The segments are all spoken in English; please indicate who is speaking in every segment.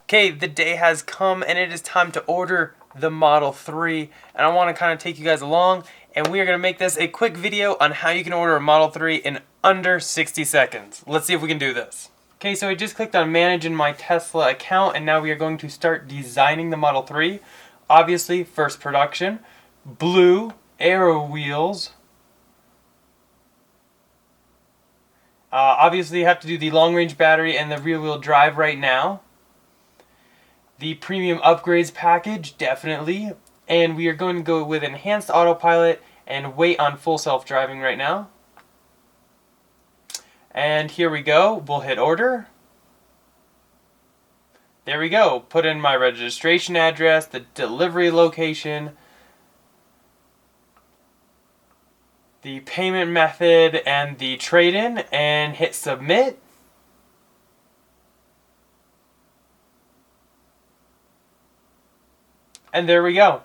Speaker 1: Okay, the day has come and it is time to order the Model 3, and I want to kind of take you guys along, and we are going to make this a quick video on how you can order a Model 3 in under 60 seconds. Let's see if we can do this. Okay, so I just clicked on manage in my Tesla account, and now we are going to start designing the Model 3. Obviously, first production, blue arrow wheels. Obviously you have to do the long range battery and the rear wheel drive right now. The premium upgrades package, definitely. And we are going to go with enhanced autopilot and wait on full self-driving right now. And here we go. We'll hit order. There we go. Put in my registration address, the delivery location, the payment method, and the trade-in, and hit submit. And there we go.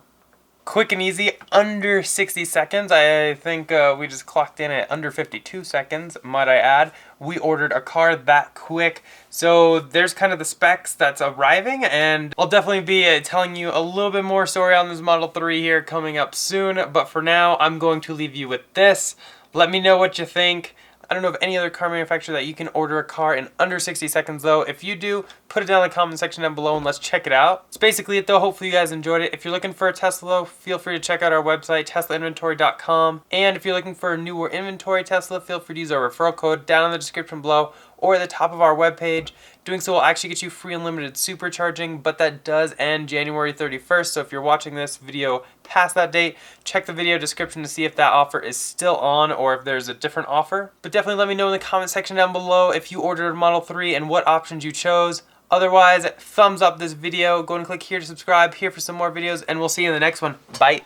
Speaker 1: Quick and easy, under 60 seconds. I think we just clocked in at under 52 seconds, might I add. We ordered a car that quick. So there's kind of the specs that's arriving, and I'll definitely be telling you a little bit more story on this Model 3 here coming up soon. But for now, I'm going to leave you with this. Let me know what you think. I don't know of any other car manufacturer that you can order a car in under 60 seconds though. If you do, put it down in the comment section down below and let's check it out. That's basically it though. Hopefully you guys enjoyed it. If you're looking for a Tesla though, feel free to check out our website, teslainventory.com. And if you're looking for a newer inventory Tesla, feel free to use our referral code down in the description below or at the top of our webpage. Doing so will actually get you free unlimited supercharging, but that does end January 31st. So if you're watching this video past that date, check the video description to see if that offer is still on or if there's a different offer. But definitely let me know in the comment section down below if you ordered a Model 3 and what options you chose. Otherwise, thumbs up this video. Go and click here to subscribe, here for some more videos, and we'll see you in the next one. Bye.